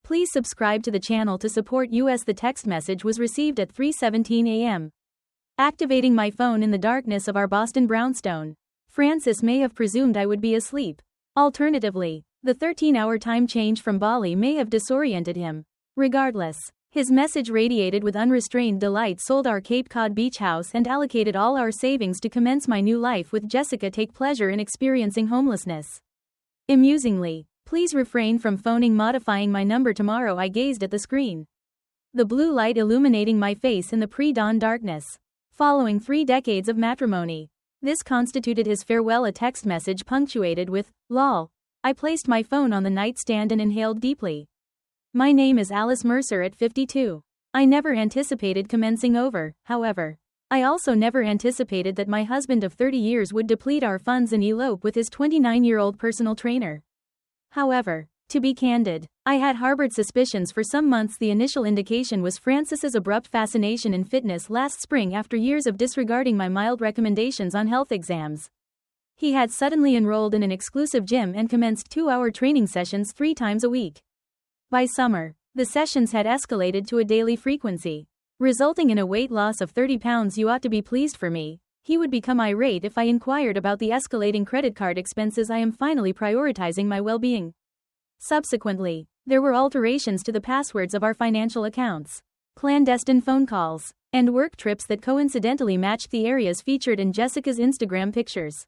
Please subscribe to the channel to support us. The text message was received at 3:17 a.m. Activating my phone in the darkness of our Boston brownstone. Francis may have presumed I would be asleep. Alternatively, the 13-hour time change from Bali may have disoriented him. Regardless, his message radiated with unrestrained delight. Sold our Cape Cod beach house and allocated all our savings to commence my new life with Jessica. Take pleasure in experiencing homelessness. Amusingly, please refrain from phoning modifying my number tomorrow. I gazed at the screen. The blue light illuminating my face in the pre-dawn darkness. Following 3 decades of matrimony. This constituted his farewell.A text message punctuated with, "Lol." I placed my phone on the nightstand and inhaled deeply. My name is Alice Mercer.At 52. I never anticipated commencing over, however. I also never anticipated that my husband of 30 years would deplete our funds and elope with his 29-year-old personal trainer. However, to be candid, I had harbored suspicions for some months. The initial indication was Francis's abrupt fascination in fitness last spring after years of disregarding my mild recommendations on health exams. He had suddenly enrolled in an exclusive gym and commenced 2-hour training sessions 3 times a week. By summer, the sessions had escalated to a daily frequency, resulting in a weight loss of 30 pounds. You ought to be pleased for me. He would become irate if I inquired about the escalating credit card expenses. I am finally prioritizing my well-being. Subsequently, there were alterations to the passwords of our financial accounts, clandestine phone calls, and work trips that coincidentally matched the areas featured in Jessica's Instagram pictures.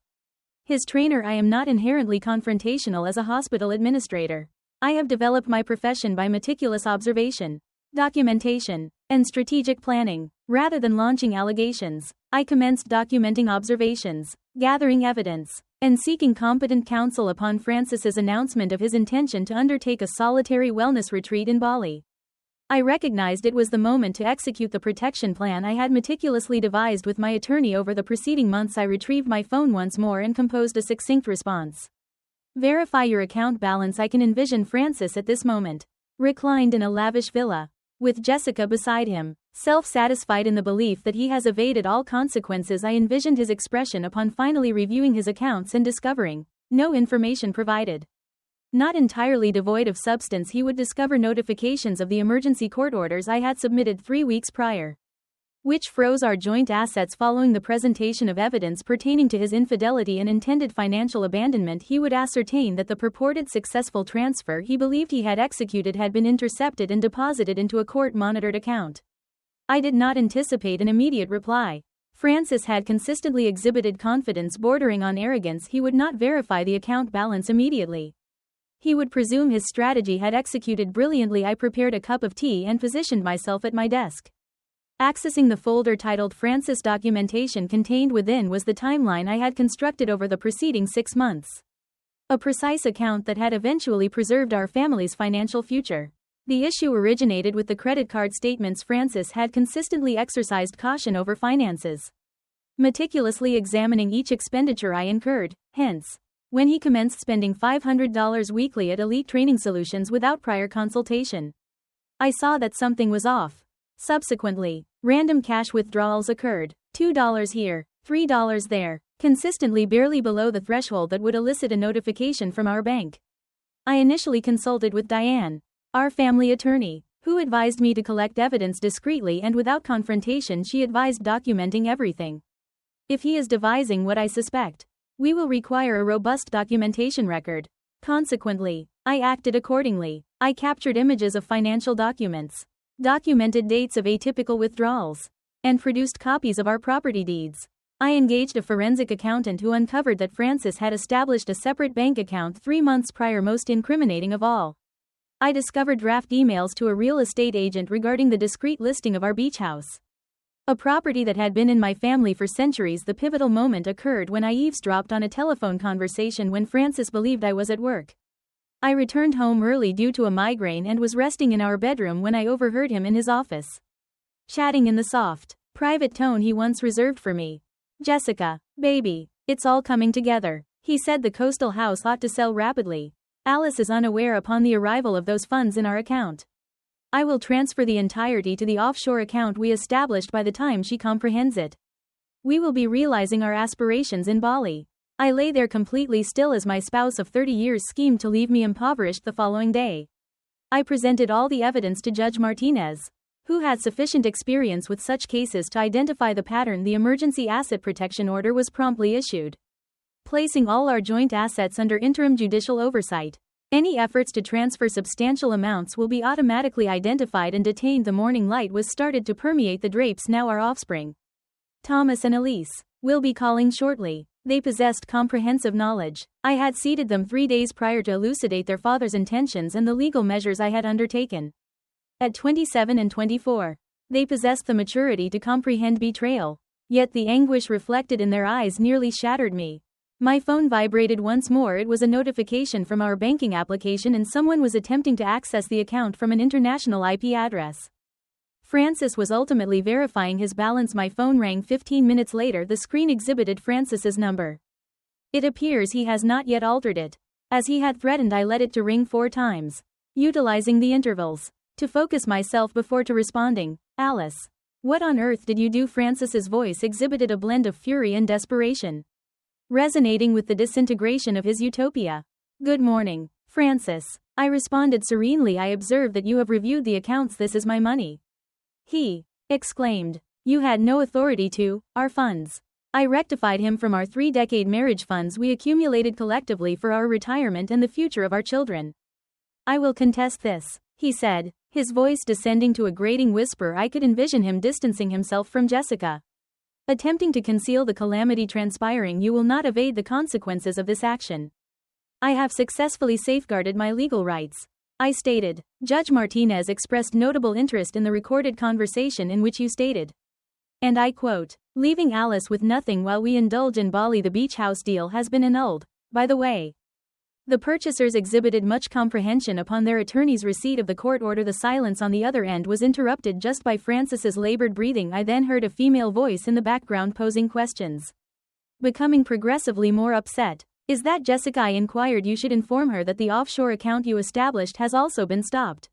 His trainer. I am not inherently confrontational as a hospital administrator. I have developed my profession by meticulous observation, documentation, and strategic planning. Rather than launching allegations, I commenced documenting observations, gathering evidence, and seeking competent counsel upon Francis's announcement of his intention to undertake a solitary wellness retreat in Bali. I recognized it was the moment to execute the protection plan I had meticulously devised with my attorney over the preceding months. I retrieved my phone once more and composed a succinct response. Verify your account balance. I can envision Francis at this moment, reclined in a lavish villa, with Jessica beside him, self-satisfied in the belief that he has evaded all consequences. I envisioned his expression upon finally reviewing his accounts and discovering no information provided. Not entirely devoid of substance, he would discover notifications of the emergency court orders I had submitted 3 weeks prior, which froze our joint assets following the presentation of evidence pertaining to his infidelity and intended financial abandonment. He would ascertain that the purported successful transfer he believed he had executed had been intercepted and deposited into a court-monitored account. I did not anticipate an immediate reply. Francis had consistently exhibited confidence bordering on arrogance. He would not verify the account balance immediately. He would presume his strategy had executed brilliantly. I prepared a cup of tea and positioned myself at my desk. Accessing the folder titled Francis documentation, contained within was the timeline I had constructed over the preceding 6 months. A precise account that had eventually preserved our family's financial future. The issue originated with the credit card statements. Francis had consistently exercised caution over finances, meticulously examining each expenditure I incurred. Hence, when he commenced spending $500 weekly at Elite Training Solutions without prior consultation, I saw that something was off. Subsequently, random cash withdrawals occurred, $2 here, $3 there, consistently barely below the threshold that would elicit a notification from our bank. I initially consulted with Diane, our family attorney, who advised me to collect evidence discreetly and without confrontation. She advised documenting everything. If he is devising what I suspect, we will require a robust documentation record. Consequently, I acted accordingly. I captured images of financial documents, documented dates of atypical withdrawals, and produced copies of our property deeds. I engaged a forensic accountant who uncovered that Francis had established a separate bank account 3 months prior. Most incriminating of all, I discovered draft emails to a real estate agent regarding the discreet listing of our beach house, a property that had been in my family for centuries. The pivotal moment occurred when I eavesdropped on a telephone conversation when Francis believed I was at work. I returned home early due to a migraine and was resting in our bedroom when I overheard him in his office, chatting in the soft, private tone he once reserved for me. "Jessica, baby, it's all coming together," he said. "The coastal house ought to sell rapidly. Alice is unaware upon the arrival of those funds in our account. I will transfer the entirety to the offshore account we established by the time she comprehends it. We will be realizing our aspirations in Bali." I lay there completely still as my spouse of 30 years schemed to leave me impoverished the following day. I presented all the evidence to Judge Martinez, who had sufficient experience with such cases to identify the pattern. The emergency asset protection order was promptly issued, placing all our joint assets under interim judicial oversight. Any efforts to transfer substantial amounts will be automatically identified and detained. The morning light was started to permeate the drapes. Now our offspring, Thomas and Alice, will be calling shortly. They possessed comprehensive knowledge. I had seated them 3 days prior to elucidate their father's intentions and the legal measures I had undertaken. At 27 and 24, they possessed the maturity to comprehend betrayal. Yet the anguish reflected in their eyes nearly shattered me. My phone vibrated once more. It was a notification from our banking application, and someone was attempting to access the account from an international IP address. Francis was ultimately verifying his balance. My phone rang 15 minutes later. The screen exhibited Francis's number. It appears he has not yet altered it. As he had threatened, I let it to ring 4 times, utilizing the intervals to focus myself before to responding. Alice, what on earth did you do? Francis's voice exhibited a blend of fury and desperation, resonating with the disintegration of his utopia. Good morning, Francis, I responded serenely. I observe that you have reviewed the accounts. This is my money. He exclaimed. You had no authority to. Our funds. I rectified him. From our 3-decade marriage funds we accumulated collectively for our retirement and the future of our children. I will contest this, he said, his voice descending to a grating whisper. I could envision him distancing himself from Jessica, attempting to conceal the calamity transpiring. You will not evade the consequences of this action. I have successfully safeguarded my legal rights, I stated. Judge Martinez expressed notable interest in the recorded conversation in which you stated, and I quote, leaving Alice with nothing while we indulge in Bali. The beach house deal has been annulled, by the way. The purchasers exhibited much comprehension upon their attorney's receipt of the court order. The silence on the other end was interrupted just by Francis's labored breathing. I then heard a female voice in the background posing questions, becoming progressively more upset. Is that Jessica? I inquired. You should inform her that the offshore account you established has also been stopped,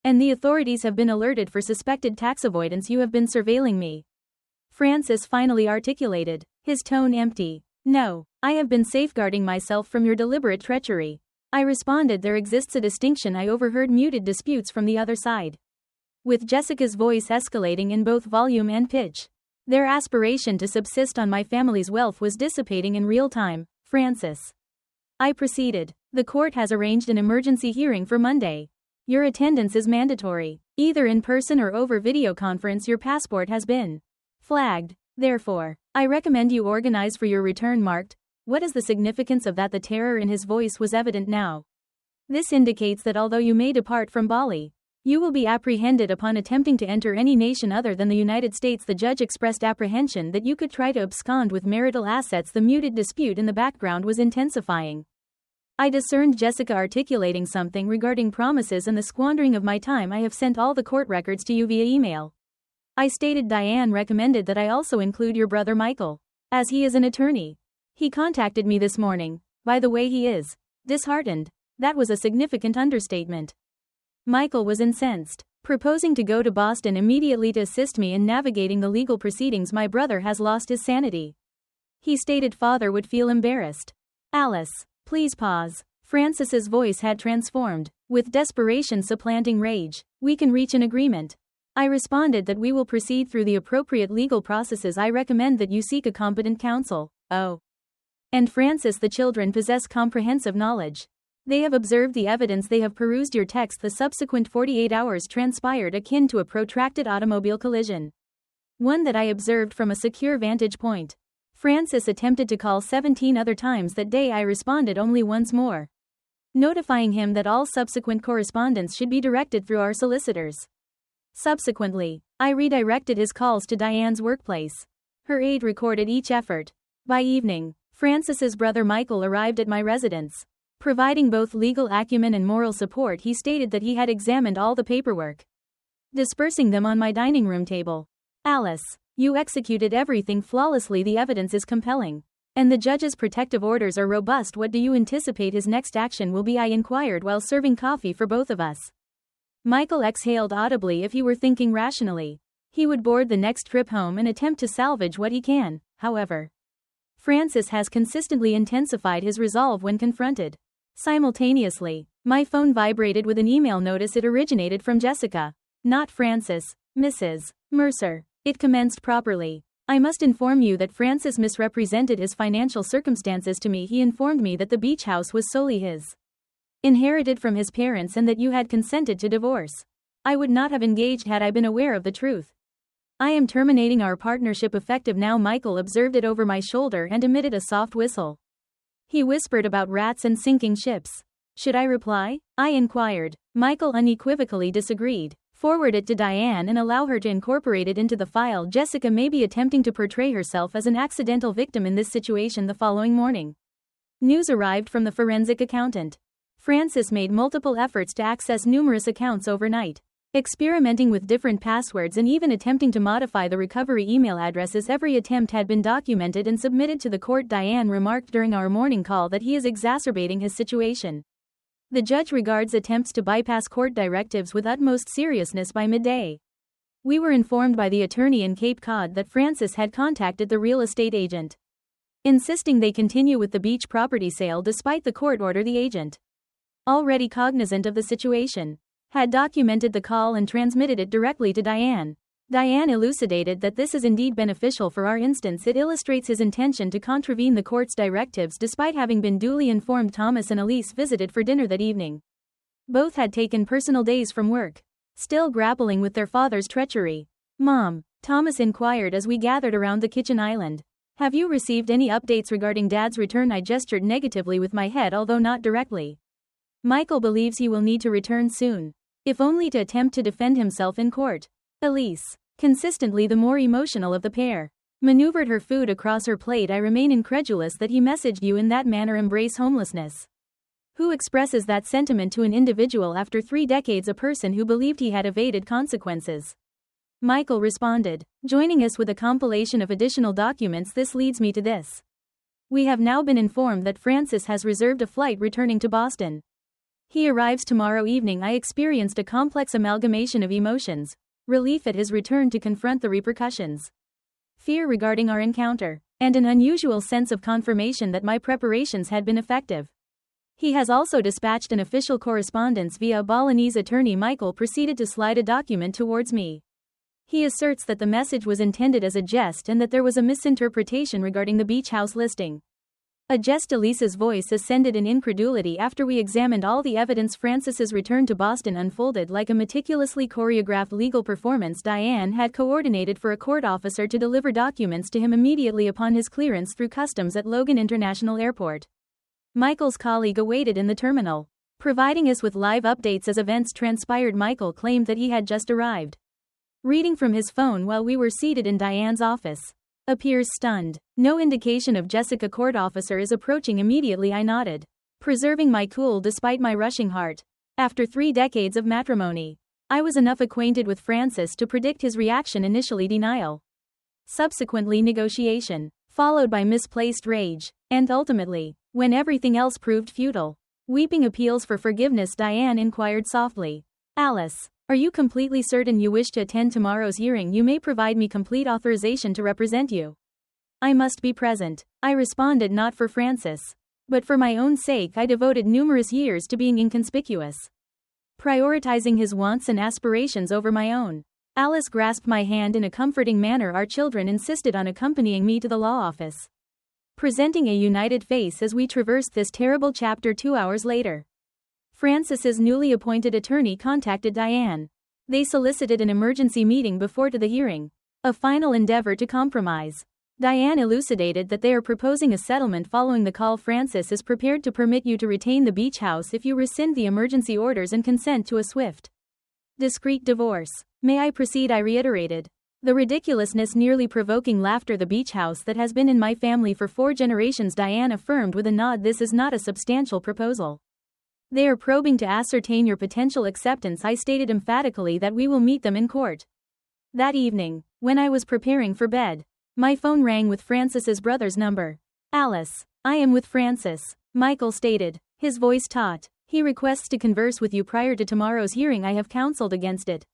and the authorities have been alerted for suspected tax avoidance. You have been surveilling me, Francis finally articulated, his tone empty. No, I have been safeguarding myself from your deliberate treachery, I responded. There exists a distinction. I overheard muted disputes from the other side, with Jessica's voice escalating in both volume and pitch. Their aspiration to subsist on my family's wealth was dissipating in real time. Francis, I proceeded, the court has arranged an emergency hearing for Monday. Your attendance is mandatory, either in person or over video conference. Your passport has been flagged. Therefore, I recommend you organize for your return. Marked. What is the significance of that? The terror in his voice was evident now. This indicates that although you may depart from Bali, you will be apprehended upon attempting to enter any nation other than the United States. The judge expressed apprehension that you could try to abscond with marital assets. The muted dispute in the background was intensifying. I discerned Jessica articulating something regarding promises and the squandering of my time. I have sent all the court records to you via email, I stated. Diane recommended that I also include your brother Michael, as he is an attorney. He contacted me this morning. By the way, he is disheartened. That was a significant understatement. Michael was incensed, proposing to go to Boston immediately to assist me in navigating the legal proceedings. My brother has lost his sanity, he stated. Father would feel embarrassed. Alice, please pause. Francis's voice had transformed, with desperation supplanting rage. We can reach an agreement, I responded. That we will proceed through the appropriate legal processes. I recommend that you seek a competent counsel. Oh, and Francis, the children possess comprehensive knowledge. They have observed the evidence. They have perused your text. The subsequent 48 hours transpired akin to a protracted automobile collision, one that I observed from a secure vantage point. Francis attempted to call 17 other times that day. I responded only once more, notifying him that all subsequent correspondence should be directed through our solicitors. Subsequently, I redirected his calls to Diane's workplace. Her aide recorded each effort. By evening, Francis's brother Michael arrived at my residence, providing both legal acumen and moral support. He stated that he had examined all the paperwork, dispersing them on my dining room table. Alice, you executed everything flawlessly. The evidence is compelling, and the judge's protective orders are robust. What do you anticipate his next action will be? I inquired while serving coffee for both of us. Michael exhaled audibly. If he were thinking rationally, he would board the next trip home and attempt to salvage what he can. However, Francis has consistently intensified his resolve when confronted. Simultaneously, My phone vibrated with an email notice. It originated from Jessica. Not Francis. Mrs. Mercer. It commenced properly. I must inform you that Francis misrepresented his financial circumstances to me. He informed me that the beach house was solely his, inherited from his parents, and that you had consented to divorce. I would not have engaged had I been aware of the truth. I am terminating our partnership effective now. Michael observed it over my shoulder and emitted a soft whistle. He whispered about rats and sinking ships. Should I reply? I inquired. Michael unequivocally disagreed. Forward it to Diane and allow her to incorporate it into the file. Jessica may be attempting to portray herself as an accidental victim in this situation. The following morning, news arrived from the forensic accountant. Francis made multiple efforts to access numerous accounts overnight, experimenting with different passwords and even attempting to modify the recovery email addresses. Every attempt had been documented and submitted to the court. Diane remarked during our morning call that he is exacerbating his situation. The judge regards attempts to bypass court directives with utmost seriousness. By midday, we were informed by the attorney in Cape Cod that Francis had contacted the real estate agent, insisting they continue with the beach property sale despite the court order. The agent, already cognizant of the situation, had documented the call and transmitted it directly to Diane. Diane elucidated that this is indeed beneficial for our instance. It illustrates his intention to contravene the court's directives despite having been duly informed. Thomas and Alice visited for dinner that evening. Both had taken personal days from work, still grappling with their father's treachery. Mom, Thomas inquired as we gathered around the kitchen island, have you received any updates regarding Dad's return? I gestured negatively with my head, although not directly. Michael believes he will need to return soon, if only to attempt to defend himself in court. Elise, consistently the more emotional of the pair, maneuvered her food across her plate. I remain incredulous that he messaged you in that manner. Embrace homelessness. Who expresses that sentiment to an individual after 3 decades? A person who believed he had evaded consequences. Michael responded, joining us with a compilation of additional documents. This leads me to this. We have now been informed that Francis has reserved a flight returning to Boston. He arrives tomorrow evening. I experienced a complex amalgamation of emotions. Relief at his return to confront the repercussions, fear regarding our encounter, and an unusual sense of confirmation that my preparations had been effective. He has also dispatched an official correspondence via a Balinese attorney. Michael proceeded to slide a document towards me. He asserts that the message was intended as a jest and that there was a misinterpretation regarding the beach house listing. A jest. Elise's voice ascended in incredulity after we examined all the evidence. Francis's return to Boston unfolded like a meticulously choreographed legal performance. Diane had coordinated for a court officer to deliver documents to him immediately upon his clearance through customs at Logan International Airport. Michael's colleague awaited in the terminal, providing us with live updates as events transpired. Michael claimed that he had just arrived, reading from his phone while we were seated in Diane's office. Appears stunned. No indication of Jessica. Court officer is approaching immediately. I nodded, preserving my cool despite my rushing heart. After 3 decades of matrimony, I was enough acquainted with Francis to predict his reaction. Initially denial, subsequently negotiation, followed by misplaced rage, and ultimately, when everything else proved futile, weeping appeals for forgiveness. Diane inquired softly, Alice, are you completely certain you wish to attend tomorrow's hearing? You may provide me complete authorization to represent you. I must be present. I responded, not for Francis, but for my own sake. I devoted numerous years to being inconspicuous, prioritizing his wants and aspirations over my own. Alice grasped my hand in a comforting manner. Our children insisted on accompanying me to the law office, presenting a united face as we traversed this terrible chapter. 2 hours later, Francis's newly appointed attorney contacted Diane. They solicited an emergency meeting before the hearing, a final endeavor to compromise. Diane elucidated that they are proposing a settlement following the call. Francis is prepared to permit you to retain the beach house if you rescind the emergency orders and consent to a swift, discreet divorce. May I proceed? I reiterated, the ridiculousness nearly provoking laughter. The beach house that has been in my family for 4 generations, Diane affirmed with a nod. This is not a substantial proposal. They are probing to ascertain your potential acceptance. I stated emphatically that we will meet them in court. That evening, when I was preparing for bed, my phone rang with Francis's brother's number. Alice, I am with Francis, Michael stated, his voice taut. He requests to converse with you prior to tomorrow's hearing. I have counseled against it,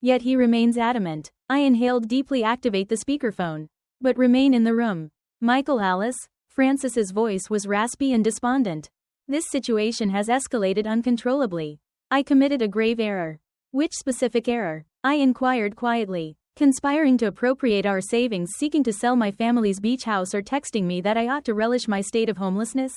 yet he remains adamant. I inhaled deeply. Activate the speakerphone, but remain in the room. Michael. Alice? Francis's voice was raspy and despondent. This situation has escalated uncontrollably. I committed a grave error. Which specific error? I inquired quietly. Conspiring to appropriate our savings, seeking to sell my family's beach house, or texting me that I ought to relish my state of homelessness?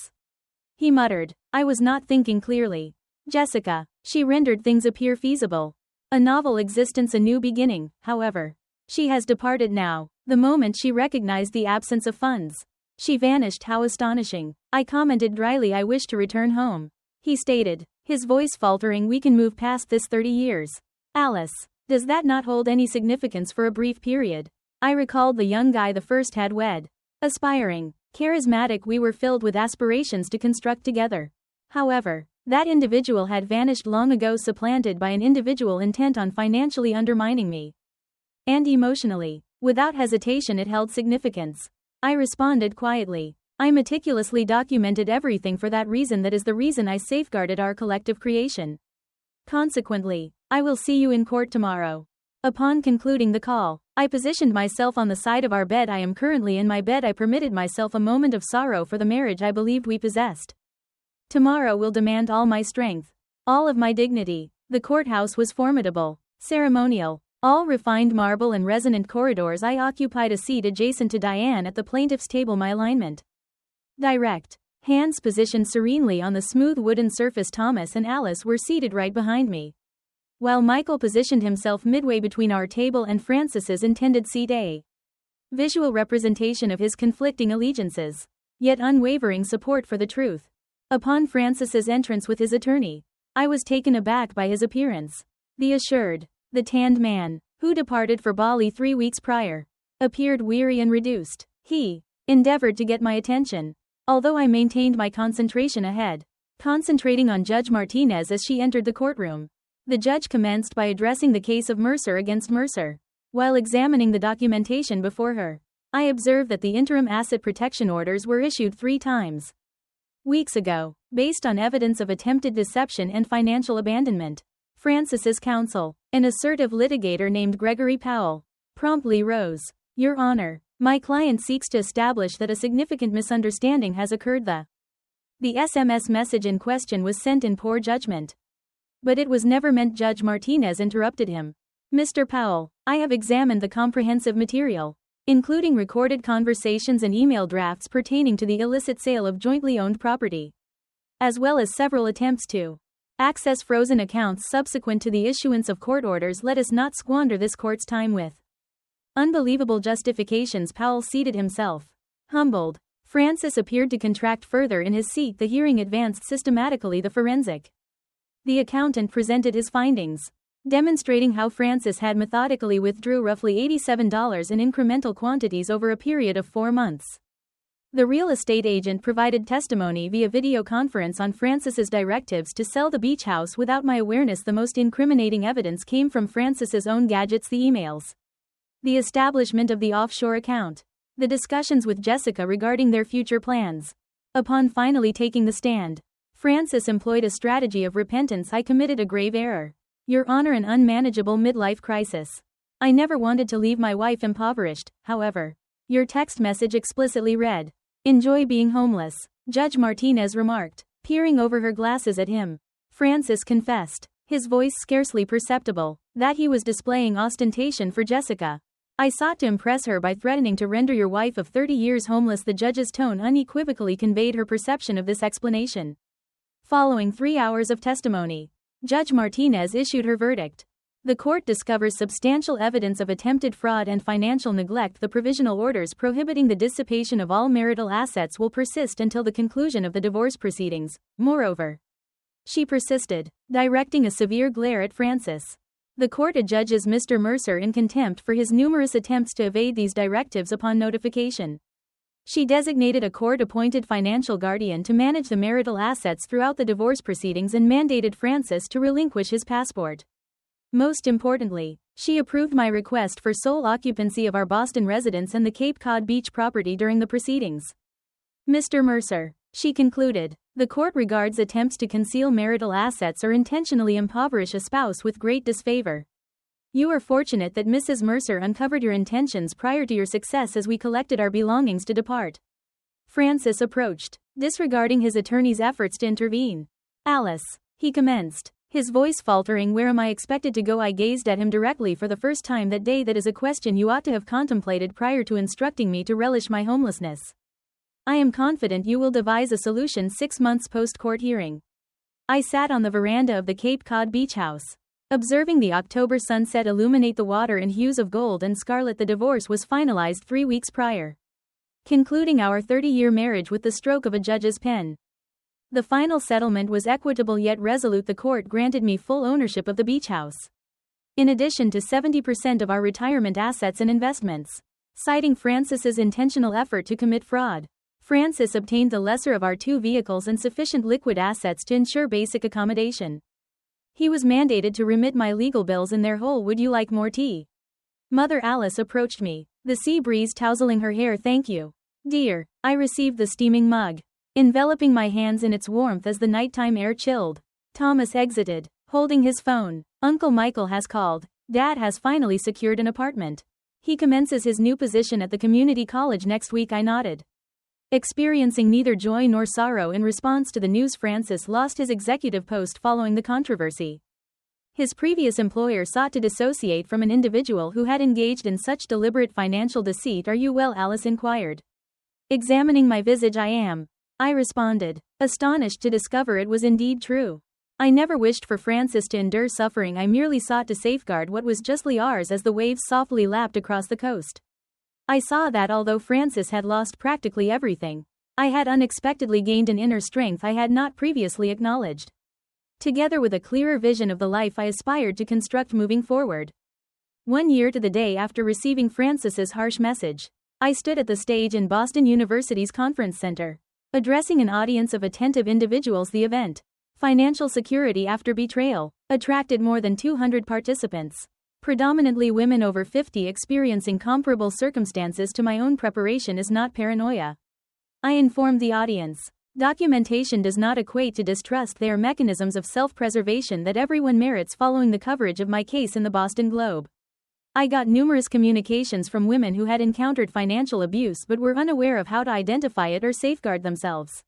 He muttered. I was not thinking clearly. Jessica. She rendered things appear feasible. A novel existence, a new beginning, however. She has departed now. The moment she recognized the absence of funds. She vanished. How astonishing. I commented dryly. I wish to return home. He stated, his voice faltering. We can move past this 30 years. Alice. Does that not hold any significance for a brief period? I recalled the young guy the first had wed. Aspiring, charismatic, we were filled with aspirations to construct together. However, that individual had vanished long ago, supplanted by an individual intent on financially undermining me. And emotionally. Without hesitation it held significance. I responded quietly. I meticulously documented everything. For that reason, that is the reason I safeguarded our collective creation. Consequently, I will see you in court tomorrow. Upon concluding the call, I positioned myself on the side of our bed. I am currently in my bed. I permitted myself a moment of sorrow for the marriage I believed we possessed. Tomorrow will demand all my strength, all of my dignity. The courthouse was formidable, ceremonial, all refined marble and resonant corridors. I occupied a seat adjacent to Diane at the plaintiff's table. My alignment direct, hands positioned serenely on the smooth wooden surface. Thomas and Alice were seated right behind me, while Michael positioned himself midway between our table and Francis's intended seat, a visual representation of his conflicting allegiances, yet unwavering support for the truth. Upon Francis's entrance with his attorney, I was taken aback by his appearance. The assured, the tanned man, who departed for Bali 3 weeks prior, appeared weary and reduced. He endeavored to get my attention, although I maintained my concentration ahead, concentrating on Judge Martinez as she entered the courtroom. The judge commenced by addressing the case of Mercer against Mercer. While examining the documentation before her, I observed that the interim asset protection orders were issued 3 times. Weeks ago, based on evidence of attempted deception and financial abandonment. Francis's counsel, an assertive litigator named Gregory Powell, promptly rose. Your Honor, my client seeks to establish that a significant misunderstanding has occurred. The SMS message in question was sent in poor judgment. But it was never meant. Judge Martinez interrupted him. Mr. Powell, I have examined the comprehensive material, including recorded conversations and email drafts pertaining to the illicit sale of jointly owned property, as well as several attempts to access frozen accounts subsequent to the issuance of court orders. Let us not squander this court's time with unbelievable justifications. Powell seated himself. Humbled, Francis appeared to contract further in his seat. The hearing advanced systematically. The accountant presented his findings, demonstrating how Francis had methodically withdrew roughly $87 in incremental quantities over a period of 4 months. The real estate agent provided testimony via video conference on Francis's directives to sell the beach house without my awareness. The most incriminating evidence came from Francis's own gadgets, the emails, the establishment of the offshore account, the discussions with Jessica regarding their future plans. Upon finally taking the stand, Francis employed a strategy of repentance. I committed a grave error, Your Honor, an unmanageable midlife crisis. I never wanted to leave my wife impoverished. However, your text message explicitly read, "Enjoy being homeless," Judge Martinez remarked, peering over her glasses at him. Francis confessed, his voice scarcely perceptible, that he was displaying ostentation for Jessica. I sought to impress her by threatening to render your wife of 30 years homeless. The judge's tone unequivocally conveyed her perception of this explanation. Following 3 hours of testimony, Judge Martinez issued her verdict. The court discovers substantial evidence of attempted fraud and financial neglect. The provisional orders prohibiting the dissipation of all marital assets will persist until the conclusion of the divorce proceedings. Moreover, she persisted, directing a severe glare at Francis. The court adjudges Mr. Mercer in contempt for his numerous attempts to evade these directives upon notification. She designated a court-appointed financial guardian to manage the marital assets throughout the divorce proceedings and mandated Francis to relinquish his passport. Most importantly, she approved my request for sole occupancy of our Boston residence and the Cape Cod beach property during the proceedings. Mr. Mercer, she concluded, the court regards attempts to conceal marital assets or intentionally impoverish a spouse with great disfavor. You are fortunate that Mrs. Mercer uncovered your intentions prior to your success as we collected our belongings to depart. Francis approached, disregarding his attorney's efforts to intervene. Alice, he commenced, his voice faltering. Where am I expected to go? I gazed at him directly for the first time that day. That is a question you ought to have contemplated prior to instructing me to relish my homelessness. I am confident you will devise a solution 6 months post-court hearing. I sat on the veranda of the Cape Cod beach house, observing the October sunset illuminate the water in hues of gold and scarlet. The divorce was finalized 3 weeks prior, concluding our 30-year marriage with the stroke of a judge's pen. The final settlement was equitable yet resolute. The court granted me full ownership of the beach house, in addition to 70% of our retirement assets and investments. Citing Francis's intentional effort to commit fraud, Francis obtained the lesser of our 2 vehicles and sufficient liquid assets to ensure basic accommodation. He was mandated to remit my legal bills in their whole. Would you like more tea? Mother Alice approached me, the sea breeze tousling her hair. Thank you, dear. I received the steaming mug, enveloping my hands in its warmth as the nighttime air chilled. Thomas exited, holding his phone. Uncle Michael has called. Dad has finally secured an apartment. He commences his new position at the community college next week. I nodded, experiencing neither joy nor sorrow in response to the news. Francis lost his executive post following the controversy. His previous employer sought to dissociate from an individual who had engaged in such deliberate financial deceit. Are you well? Alice inquired, examining my visage. I am, I responded, astonished to discover it was indeed true. I never wished for Francis to endure suffering. I merely sought to safeguard what was justly ours as the waves softly lapped across the coast. I saw that although Francis had lost practically everything, I had unexpectedly gained an inner strength I had not previously acknowledged, together with a clearer vision of the life I aspired to construct moving forward. 1 year to the day after receiving Francis's harsh message, I stood at the stage in Boston University's conference center, addressing an audience of attentive individuals. The event, Financial Security After Betrayal, attracted more than 200 participants, predominantly women over 50 experiencing comparable circumstances to my own. Preparation is not paranoia, I informed the audience. Documentation does not equate to distrust. They are mechanisms of self-preservation that everyone merits. Following the coverage of my case in the Boston Globe, I got numerous communications from women who had encountered financial abuse but were unaware of how to identify it or safeguard themselves.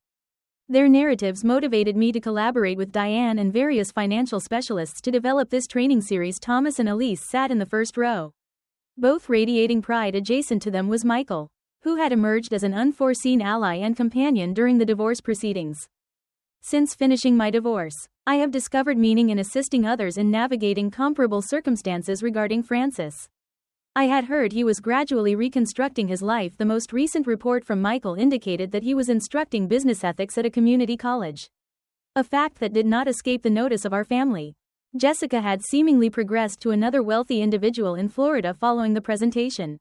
Their narratives motivated me to collaborate with Diane and various financial specialists to develop this training series. Thomas and Alice sat in the first row, both radiating pride. Adjacent to them was Michael, who had emerged as an unforeseen ally and companion during the divorce proceedings. Since finishing my divorce, I have discovered meaning in assisting others in navigating comparable circumstances. Regarding Francis, I had heard he was gradually reconstructing his life. The most recent report from Michael indicated that he was instructing business ethics at a community college, a fact that did not escape the notice of our family. Jessica had seemingly progressed to another wealthy individual in Florida following the presentation.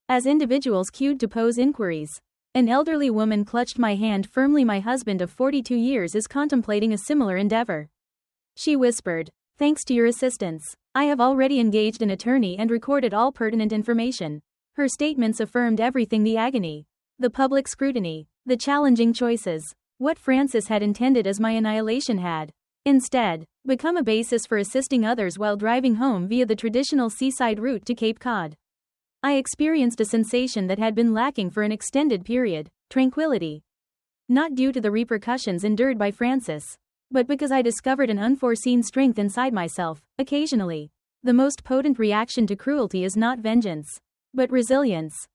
As individuals queued to pose inquiries, an elderly woman clutched my hand firmly. My husband of 42 years is contemplating a similar endeavor, she whispered. Thanks to your assistance, I have already engaged an attorney and recorded all pertinent information. Her statements affirmed everything: the agony, the public scrutiny, the challenging choices. What Francis had intended as my annihilation had, instead, become a basis for assisting others while driving home via the traditional seaside route to Cape Cod. I experienced a sensation that had been lacking for an extended period: tranquility. Not due to the repercussions endured by Francis, but because I discovered an unforeseen strength inside myself. Occasionally, the most potent reaction to cruelty is not vengeance, but resilience.